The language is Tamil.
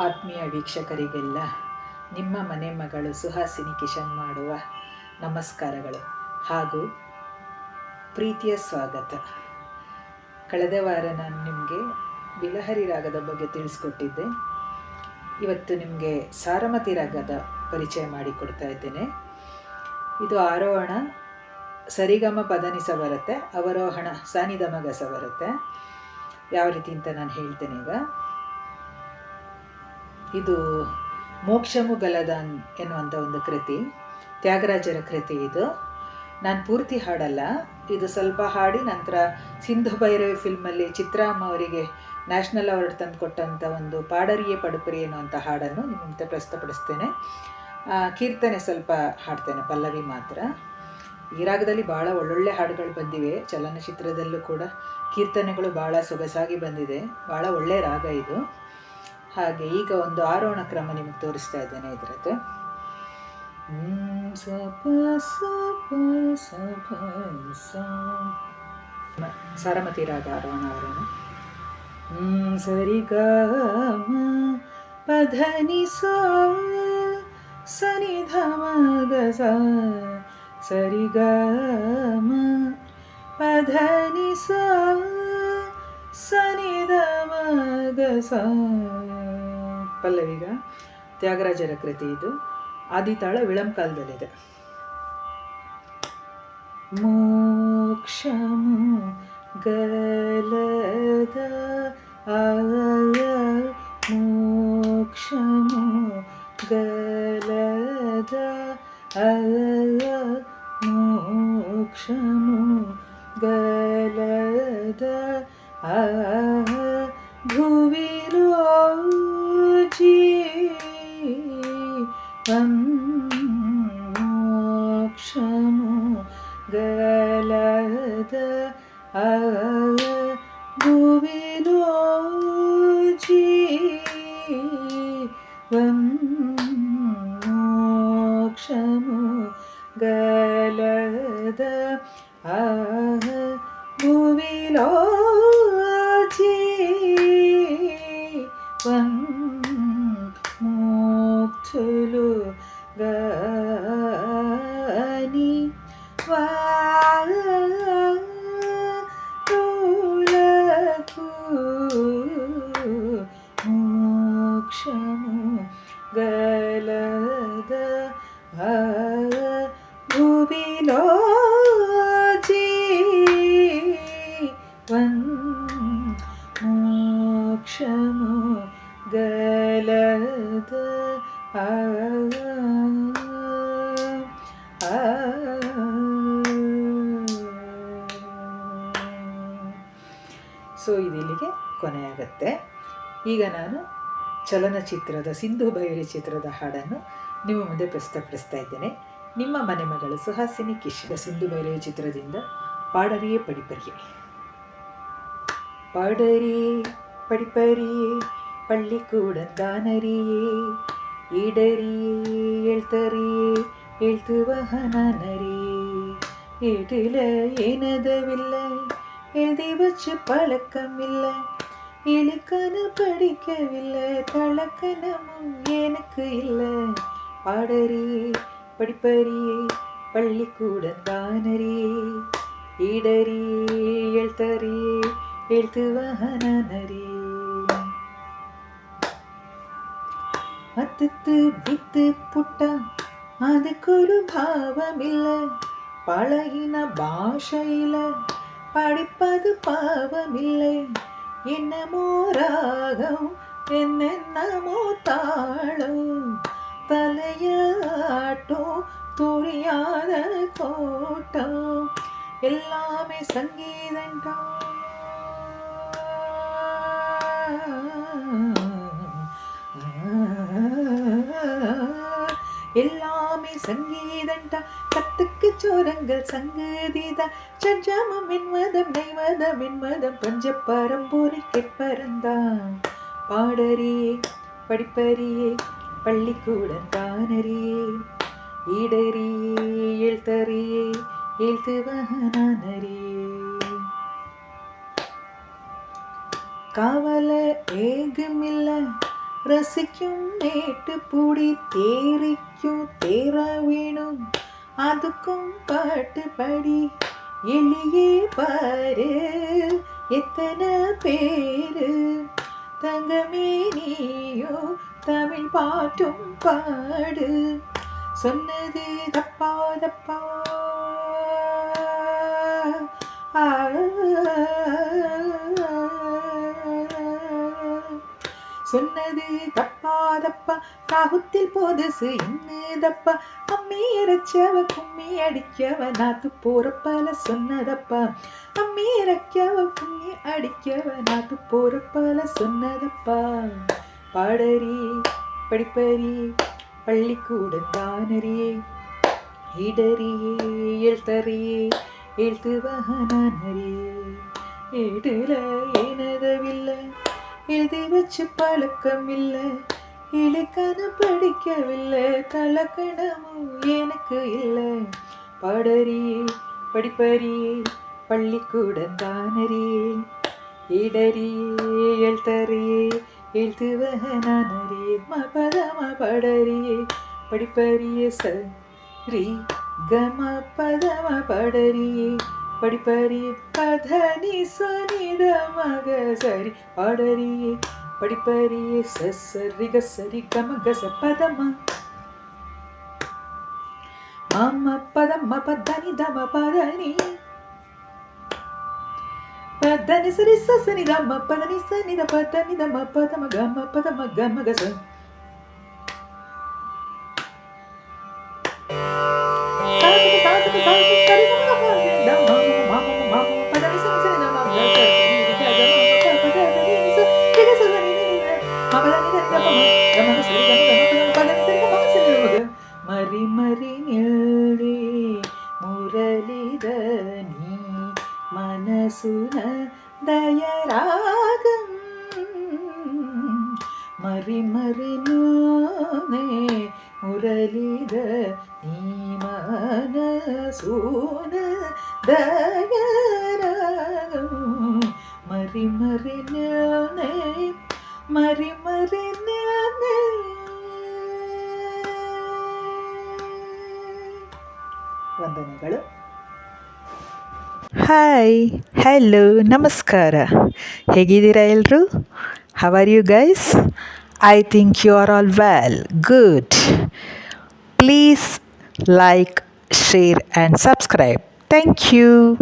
ಆತ್ಮೀಯ ವೀಕ್ಷಕರಿಗೆಲ್ಲ ನಿಮ್ಮ ಮನೆ ಮಗಳು ಸುಹಾಸಿನಿ ಕಿಶನ್ ಮಾಡುವ ನಮಸ್ಕಾರಗಳು ಹಾಗೂ ಪ್ರೀತಿಯ ಸ್ವಾಗತ. ಕಳೆದ ವಾರ ನಾನು ನಿಮಗೆ ಬಿಲಹರಿ ರಾಗದ ಬಗ್ಗೆ ತಿಳಿಸ್ಕೊಟ್ಟಿದ್ದೆ. ಇವತ್ತು ನಿಮಗೆ ಸಾರಮತಿ ರಾಗದ ಪರಿಚಯ ಮಾಡಿಕೊಡ್ತಾ ಇದ್ದೇನೆ. ಇದು ಆರೋಹಣ ಸರಿಗಮ ಪದನಿಸ ಬರುತ್ತೆ, ಅವರೋಹಣ ಸಾನಿಧಮಗಸ ಬರುತ್ತೆ. ಯಾವ ರೀತಿ ಅಂತ ನಾನು ಹೇಳ್ತೇನೆ ಈಗ. ಇದು ಮೋಕ್ಷಮು ಗಲದಾನ್ ಎನ್ನುವಂಥ ಒಂದು ಕೃತಿ, ತ್ಯಾಗರಾಜರ ಕೃತಿ. ಇದು ನಾನು ಪೂರ್ತಿ ಹಾಡಲ್ಲ, ಇದು ಸ್ವಲ್ಪ ಹಾಡಿ ನಂತರ ಸಿಂಧು ಭೈರವಿ ಫಿಲ್ಮಲ್ಲಿ ಚಿತ್ರಾಮ್ಮ ಅವರಿಗೆ ನ್ಯಾಷನಲ್ ಅವಾರ್ಡ್ ತಂದು ಕೊಟ್ಟಂಥ ಒಂದು ಪಾಡರಿಯೇ ಪಡುಪರಿ ಎನ್ನುವಂಥ ಹಾಡನ್ನು ನಿಮ್ಮ ಮುಂದೆ ಪ್ರಸ್ತುತಪಡಿಸ್ತೇನೆ. ಕೀರ್ತನೆ ಸ್ವಲ್ಪ ಹಾಡ್ತೇನೆ, ಪಲ್ಲವಿ ಮಾತ್ರ. ಈ ರಾಗದಲ್ಲಿ ಭಾಳ ಒಳ್ಳೊಳ್ಳೆ ಹಾಡುಗಳು ಬಂದಿವೆ. ಚಲನಚಿತ್ರದಲ್ಲೂ ಕೂಡ ಕೀರ್ತನೆಗಳು ಭಾಳ ಸೊಗಸಾಗಿ ಬಂದಿದೆ. ಭಾಳ ಒಳ್ಳೆಯ ರಾಗ ಇದು. ಹಾಗೆ ಈಗ ಒಂದು ಆರೋಹಣ ಕ್ರಮ ನಿಮಗೆ ತೋರಿಸ್ತಾ ಇದ್ದೇನೆ ಇದರದ್ದು. ಸಾರಮತಿ ರಾಗ ಆರೋಹಣ ಸರಿಗ ಪಧನಿ ಸನಿಧಮಗಸ ಸರಿಗ ಪಧನಿ ಸನಿಧಮಗಸ. ಪಲ್ಲವಿಗ ತ್ಯಾಗರಾಜರ ಕೃತಿ ಇದು. ಆದಿತಾಳ ವಿಳಂಕಾಲದಲ್ಲಿದೆ. ಮೋಕ್ಷಮು ಗಲದ ಮೋಕ್ಷಮು ಗಲದ ಮೋಕ್ಷಮು ಗಲದ ಭುವಿರೋಜಿ ಮೋಕ್ಷಮು ಗಲದ ಭುವಿರೋಜಿ ಮೋಕ್ಷಮು ಗಲದ ಭುವಿರೋಜಿ ಮೋಕ್ಷಲು ಗನಿ ವಾಲಕು ಮೋಕ್ಷಮು ಗಲದ ಭುವಿಲೋಜಿ ಮೋಕ್ಷಮು ಗಲದ ಸೊ ಇದಿಲ್ಲಿಗೆ ಕೊನೆಯಾಗತ್ತೆ. ಈಗ ನಾನು ಚಲನಚಿತ್ರದ ಸಿಂಧು ಭೈರವಿ ಚಿತ್ರದ ಹಾಡನ್ನು ನಿಮ್ಮ ಮುಂದೆ ಪ್ರಸ್ತುತಪಡಿಸ್ತಾ ಇದ್ದೇನೆ. ನಿಮ್ಮ ಮನೆ ಮಗಳು ಸುಹಾಸಿನಿ ಕಿಶನ್. ಸಿಂಧು ಭೈರವಿ ಚಿತ್ರದಿಂದ ಪಾಡರಿಯೇ ಪಡಿಪರಿಯೇ. பாடரியே படிப்பரியே பள்ளிக்கூடந்தானரியே ஈடரியே எழுத்தறியே எழுத்துவகனரியே வீட்டில் ஏனதவில்லை எழுதி வச்சு பழக்கம் இல்லை இழுக்கன படிக்கவில்லை தளக்கனமும் எனக்கு இல்லை. பாடரியே படிப்பரியே பள்ளிக்கூடந்தானரியே ஈடரியே எழுத்தறியே எழுத்துவகனரியே அத்துத்து வித்து புட்டா அதுக்கொரு பாவமில்ல பழகின பாஷையில படிப்பது பாவமில்லை. என்னமோ ராகம் என்னென்னமோ தாளம் தலையாட்டம் துரியாத கோட்டம் எல்லாமே சங்கீதம். எல்லாமே சங்கீதண்டா கத்துக்கு சோரங்கள் சங்கதிதா சஜாமம் என்மதம் நைமதம் என்மதம் பஞ்ச பரம்பூரி கெட்பரந்தான். பாடரியே படிப்பரியே பள்ளிக்கூடந்தானரியே ஈடரியே எழுத்தறியே எழுத்துவகனரியே காவல ஏகுமில்ல ரசிக்கும் மேட்டுப்புடி தேரிக்கும் தேர வேணும், அதுக்கும் பாட்டு படி எளியே பாரு எத்தனை பேரு. தங்கமே நீயோ தமிழ் பாட்டும் பாடு, சொன்னது தப்பா தப்பா. சொன்னது தப்பா தப்பா, ராகுத்தில் போதுசு இன்னதப்பா. அம்மி இறைச்சவ கும்மி அடிக்கவ நாத்து போறப்பல சொன்னதப்பா. அம்மி இறைக்கவ கும்மி அடிக்கவ நாத்து போறப்பல சொன்னதப்பா. பாடரி படிப்பரி பள்ளிக்கூடம் தானரியே, இடரியே எழுத்தறியே எழுத்துவகனானரியே. ஏடுல ஏனதவில்லை எழுதி வச்சு பழக்கம் இல்லை, இலக்கணம் படிக்கவில்லை கலக்கணமும் எனக்கு இல்லை. பாடறியே படிப்பறியே பள்ளிக்கூடம் தானறியே, இடறியே எழுத்தறியே எழுத்துவகனானறியே. பதம பாடறியே படிப்பறியே சரி கம பதம பாடறியே படிப்பறியே பதனி சனித மக சரி. பாடறியே படிப்பறியே சரி க சரி கம கச பதம மம பதம பதனி தம பதனி பதனி சரி சனி தம பதனி சனி த பதனி தம பதம கம பதம கம கச. மரி மரி நில்லே முரளிதனி மனசுன தயராகம், மரி மரி நில்லே முரளித நீ மனசுன தயராகம். மரி மரி நில்லே மரி மரி நில்லே. ವಂದನೆಗಳು. ಹಾಯ್, ಹಲೋ, ನಮಸ್ಕಾರ. ಹೇಗಿದ್ದೀರಾ ಎಲ್ಲರೂ? How are you guys? I think you are all well, good. Please like, share and subscribe. Thank you.